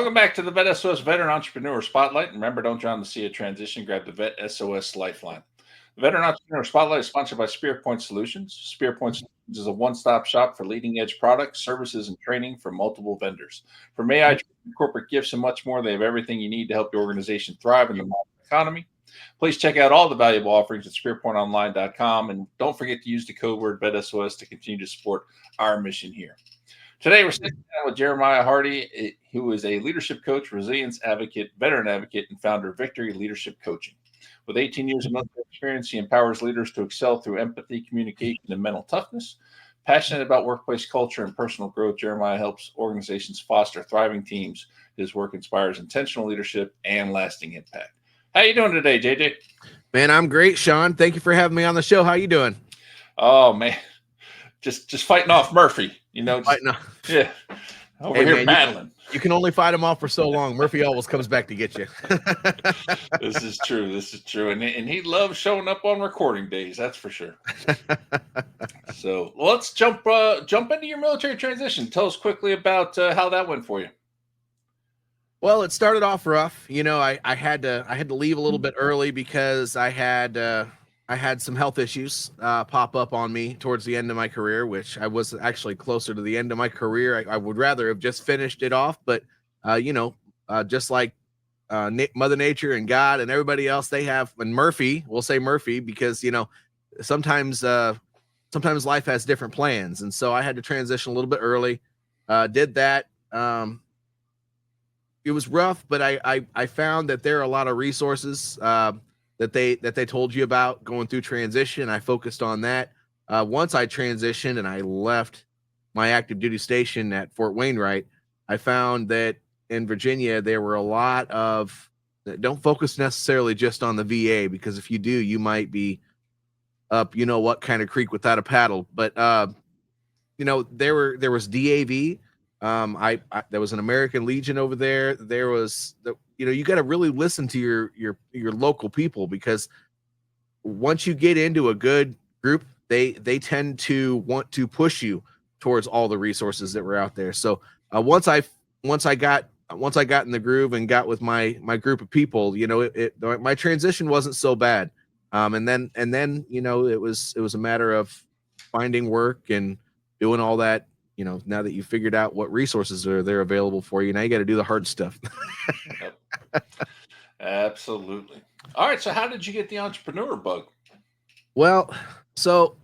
Welcome back to the VET S.O.S. Veteran Entrepreneur Spotlight. Remember, don't drown the sea of transition. Grab the VET S.O.S. Lifeline. The Veteran Entrepreneur Spotlight is sponsored by Spirit Point Solutions. Spirit Point Solutions is a one-stop shop for leading-edge products, services, and training from multiple vendors. From AI, corporate gifts, and much more, they have everything you need to help your organization thrive in the modern economy. Please check out all the valuable offerings at spiritpointonline.com, and don't forget to use the code word VET-SOS to continue to support our mission here. Today, we're sitting down with Jeremiah Hardy, who is a leadership coach, resilience advocate, veteran advocate, and founder of Victory Leadership Coaching. With 18 years of military experience, he empowers leaders to excel through empathy, communication, and mental toughness. Passionate about workplace culture and personal growth, Jeremiah helps organizations foster thriving teams. His work inspires intentional leadership and lasting impact. How you doing today, JJ? Man, I'm great, Sean. Thank you for having me on the show. How you doing? Oh, man. Just fighting off Murphy, Yeah. Over here battling. You can only fight him off for so long. Murphy always comes back to get you. This is true. And he loves showing up on recording days. That's for sure. So let's jump into your military transition. Tell us quickly about how that went for you. Well, it started off rough. I had to leave a little bit early because I had some health issues pop up on me towards the end of my career, which I was actually closer to the end of my career. I would rather have just finished it off, but just like Mother Nature and God and everybody else, they have, and Murphy, we'll say Murphy, because sometimes life has different plans, and so I had to transition a little bit early. Did that. It was rough, but I found that there are a lot of resources that they told you about going through transition. I focused on that. Once I transitioned and I left my active duty station at Fort Wainwright, I found that in Virginia there were a lot of, don't focus necessarily just on the VA, because if you do, you might be up what kind of creek without a paddle. But there was DAV. There was an American Legion over there. There was you got to really listen to your local people, because once you get into a good group, they tend to want to push you towards all the resources that were out there. So once I got in the groove and got with my group of people, my transition wasn't so bad. And then it was a matter of finding work and doing all that. Now that you figured out what resources are there available for you, now you got to do the hard stuff. Yep. Absolutely. All right. So how did you get the entrepreneur bug? Well, so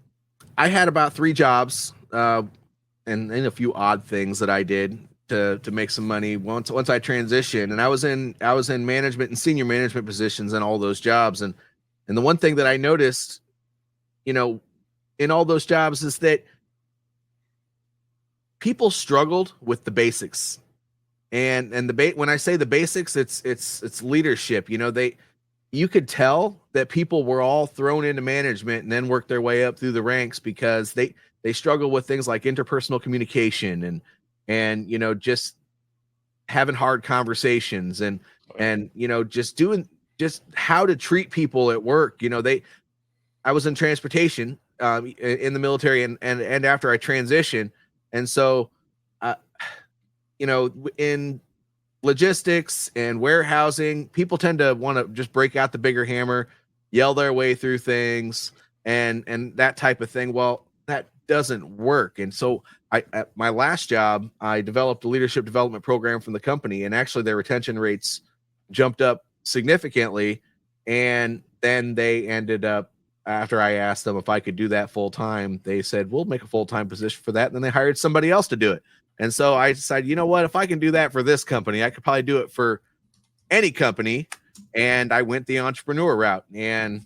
I had about 3 jobs and a few odd things that I did to make some money once I transitioned, and I was in management and senior management positions in all those jobs. And the one thing that I noticed, in all those jobs, is that people struggled with the basics, and when I say the basics, it's leadership. You could tell that people were all thrown into management and then worked their way up through the ranks because they struggle with things like interpersonal communication and just having hard conversations and just how to treat people at work. I was in transportation in the military and after I transitioned. And so, in logistics and warehousing, people tend to want to just break out the bigger hammer, yell their way through things and that type of thing. Well, that doesn't work. And so at my last job, I developed a leadership development program from the company, and actually their retention rates jumped up significantly. And then they ended up, after I asked them if I could do that full time, they said, we'll make a full-time position for that. And then they hired somebody else to do it. And so I decided, if I can do that for this company, I could probably do it for any company. And I went the entrepreneur route. And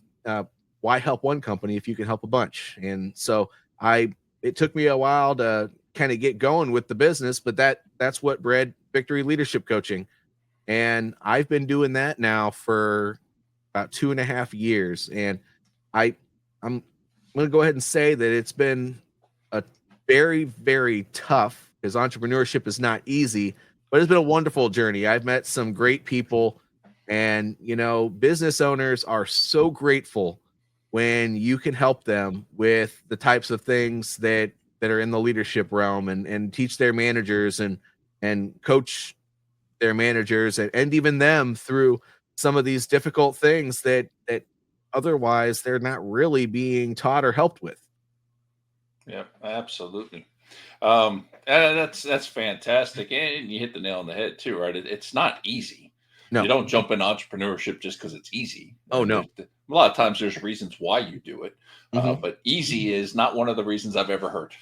why help one company if you can help a bunch? And so it took me a while to kind of get going with the business, but that's what bred Victory Leadership Coaching. And I've been doing that now for about 2.5 years. And I'm going to go ahead and say that it's been a very, very tough, because entrepreneurship is not easy, but it's been a wonderful journey. I've met some great people, and, business owners are so grateful when you can help them with the types of things that are in the leadership realm and teach their managers and coach their managers and even them through some of these difficult things that otherwise they're not really being taught or helped with. Yeah, absolutely. That's fantastic, and you hit the nail on the head too, right? It's not easy. You No. don't jump in entrepreneurship just because it's easy. Oh no. A lot of times there's reasons why you do it, Hmm. but easy is not one of the reasons I've ever heard.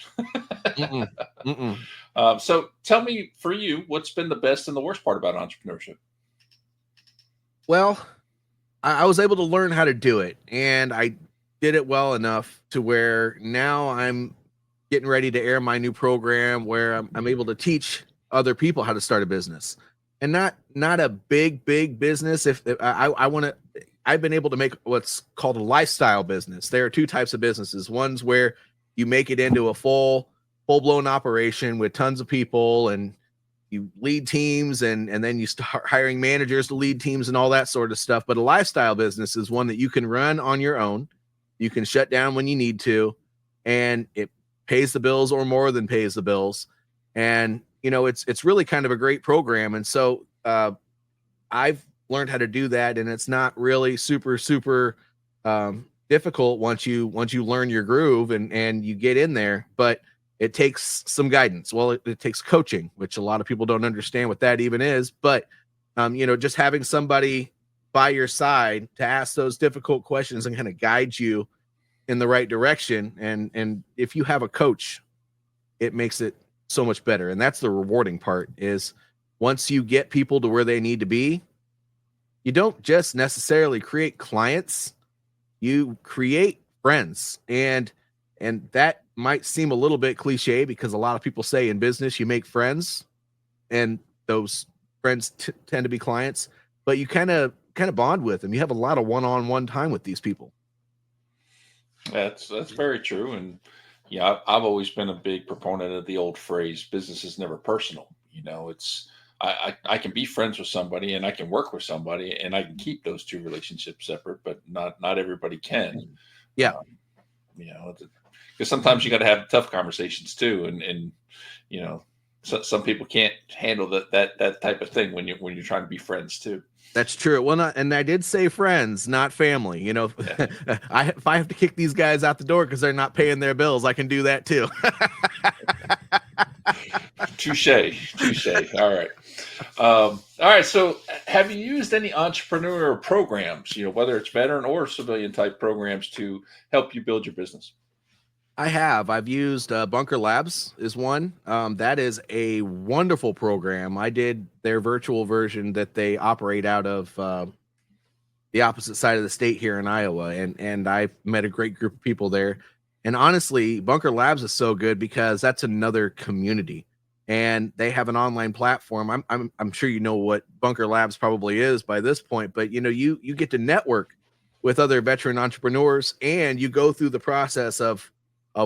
Mm-mm. Mm-mm. So tell me, for you, what's been the best and the worst part about entrepreneurship? Well, I was able to learn how to do it, and I did it well enough to where now I'm getting ready to air my new program where I'm able to teach other people how to start a business, and not a big business. If I want to, I've been able to make what's called a lifestyle business. There are two types of businesses. One's where you make it into a full blown operation with tons of people, and you lead teams, and then you start hiring managers to lead teams and all that sort of stuff. But a lifestyle business is one that you can run on your own. You can shut down when you need to, and it pays the bills or more than pays the bills. And it's really kind of a great program. And so I've learned how to do that, and it's not really super difficult once you learn your groove and you get in there. But it takes some guidance. Well, it takes coaching, which a lot of people don't understand what that even is. But just having somebody by your side to ask those difficult questions and kind of guide you in the right direction. And if you have a coach, it makes it so much better. And that's the rewarding part, is once you get people to where they need to be, you don't just necessarily create clients, you create friends. And that might seem a little bit cliche, because a lot of people say in business you make friends, and those friends tend to be clients, but you kind of bond with them. You have a lot of one-on-one time with these people. That's very true, and yeah, I've always been a big proponent of the old phrase, "Business is never personal." It's I can be friends with somebody and I can work with somebody and I can keep those two relationships separate, but not everybody can. Yeah, Um, because sometimes you got to have tough conversations too, and you know, some people can't handle that type of thing when you're trying to be friends too. that's true. Well, not, and I did say friends, not family. Yeah, If I have to kick these guys out the door because they're not paying their bills, I can do that too. touche. All right. So, have you used any entrepreneur programs? Whether it's veteran or civilian type programs to help you build your business. I have. I've used Bunker Labs is one. That is a wonderful program. I did their virtual version that they operate out of the opposite side of the state here in Iowa, and I've met a great group of people there. And honestly, Bunker Labs is so good because that's another community, and they have an online platform. I'm sure you know what Bunker Labs probably is by this point, but you get to network with other veteran entrepreneurs, and you go through the process of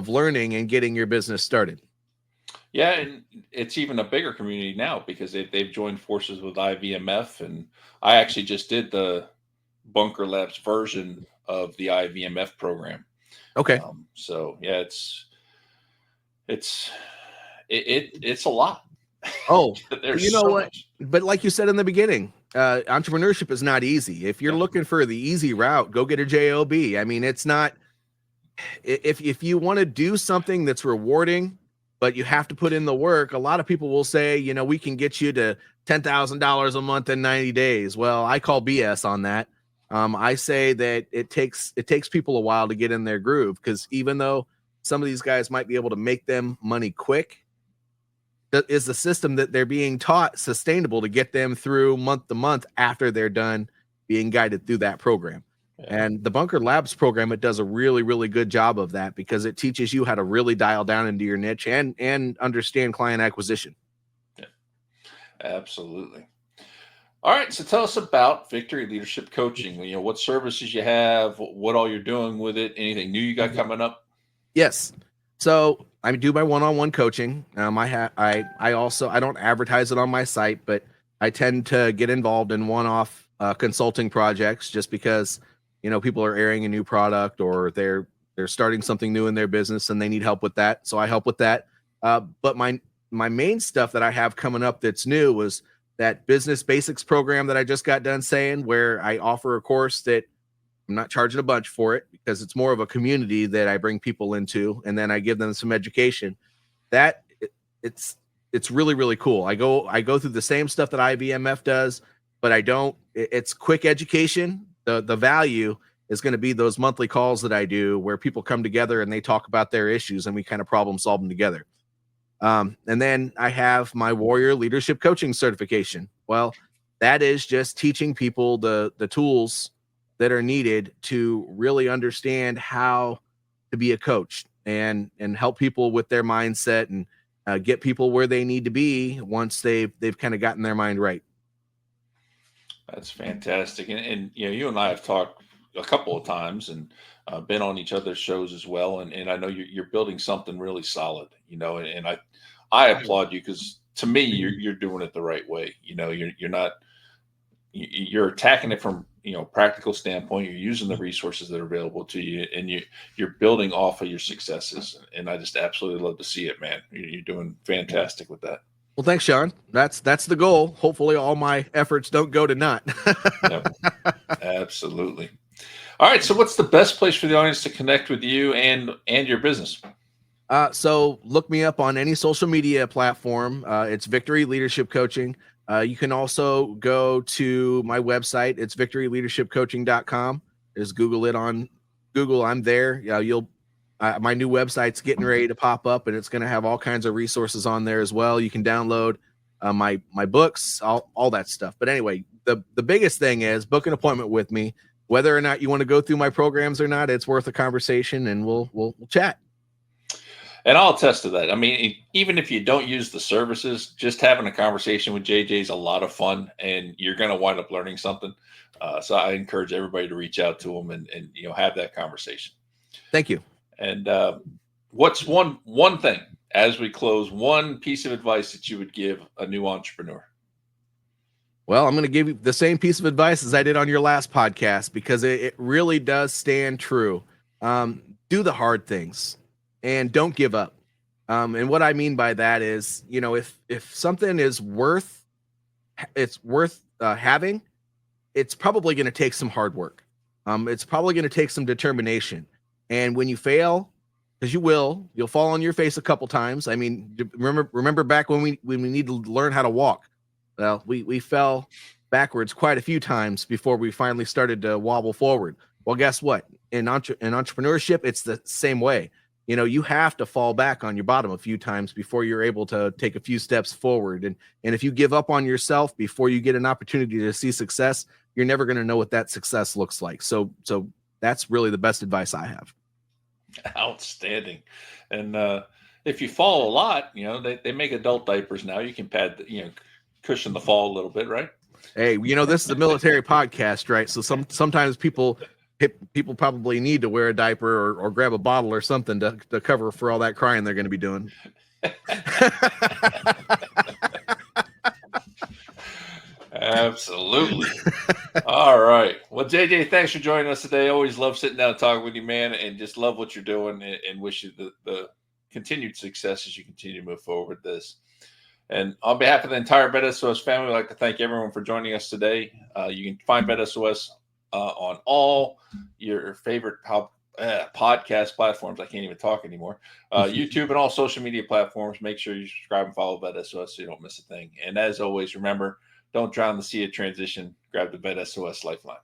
learning and getting your business started. Yeah, and it's even a bigger community now because they've joined forces with IVMF, and I actually just did the Bunker Labs version of the IVMF program. Okay. So yeah, it's it's a lot. Oh, you There's know so what? much. But like you said in the beginning, entrepreneurship is not easy. If you're Yeah, looking for the easy route, go get a job. I mean, it's not. If you want to do something that's rewarding, but you have to put in the work, a lot of people will say, we can get you to $10,000 a month in 90 days. Well, I call BS on that. I say that it takes people a while to get in their groove, because even though some of these guys might be able to make them money quick, is the system that they're being taught sustainable to get them through month to month after they're done being guided through that program. yeah, And the Bunker Labs program, it does a really good job of that, because it teaches you how to really dial down into your niche and understand client acquisition. yeah, absolutely. All right, so tell us about Victory Leadership Coaching. What services you have, what all you're doing with it, anything new you got coming up. Yes. So I do my one-on-one coaching. I don't advertise it on my site, but I tend to get involved in one-off consulting projects, just because people are airing a new product, or they're starting something new in their business and they need help with that. So I help with that. But my main stuff that I have coming up that's new was that business basics program that I just got done saying, where I offer a course that I'm not charging a bunch for it because it's more of a community that I bring people into, and then I give them some education. That it's really, really cool. I go through the same stuff that IBMF does, but I don't. It's quick education. The value is going to be those monthly calls that I do where people come together and they talk about their issues and we kind of problem solve them together. And then I have my Warrior Leadership Coaching certification. Well, that is just teaching people the tools that are needed to really understand how to be a coach and help people with their mindset and get people where they need to be once they've kind of gotten their mind right. That's fantastic. And you and I have talked a couple of times and been on each other's shows as well. And I know you're building something really solid, and I applaud you because to me, you're doing it the right way. You're not, you're attacking it from, practical standpoint. You're using the resources that are available to you and you're building off of your successes. And I just absolutely love to see it, man. You're doing fantastic with that. Well, thanks, Sean. That's the goal. Hopefully all my efforts don't go to naught. Yep, absolutely. All right. So what's the best place for the audience to connect with you and your business? So look me up on any social media platform. It's Victory Leadership Coaching. You can also go to my website. It's victoryleadershipcoaching.com. Just Google it on Google. I'm there. My new website's getting ready to pop up, and it's going to have all kinds of resources on there as well. You can download my books, all that stuff. But anyway, the biggest thing is book an appointment with me. Whether or not you want to go through my programs or not, it's worth a conversation, and we'll chat. And I'll attest to that. I mean, even if you don't use the services, just having a conversation with JJ is a lot of fun, and you're going to wind up learning something. So I encourage everybody to reach out to him and have that conversation. Thank you. And what's one thing as we close, one piece of advice that you would give a new entrepreneur? Well, I'm going to give you the same piece of advice as I did on your last podcast because it really does stand true. Do the hard things. And don't give up. And what I mean by that is, if something is worth having, it's probably going to take some hard work. It's probably going to take some determination. And when you fail, because you'll fall on your face a couple times. I mean, remember back when we need to learn how to walk. Well, we fell backwards quite a few times before we finally started to wobble forward. Well, guess what? In entrepreneurship, it's the same way. You have to fall back on your bottom a few times before you're able to take a few steps forward. And if you give up on yourself before you get an opportunity to see success, you're never going to know what that success looks like. So that's really the best advice I have. Outstanding. And if you fall a lot, they make adult diapers now. You can cushion the fall a little bit, right? Hey, this is a military podcast, right? So sometimes people probably need to wear a diaper or grab a bottle or something to cover for all that crying they're going to be doing. Absolutely. All right. Well, JJ, thanks for joining us today. Always love sitting down and talking with you, man, and just love what you're doing and wish you the continued success as you continue to move forward with this. And on behalf of the entire VET S.O.S family, I'd like to thank everyone for joining us today. You can find VET S.O.S on all your favorite podcast platforms. I can't even talk anymore. YouTube and all social media platforms. Make sure you subscribe and follow VET S.O.S so you don't miss a thing. And as always, remember, don't drown the sea of transition. Grab the VET S.O.S Lifeline.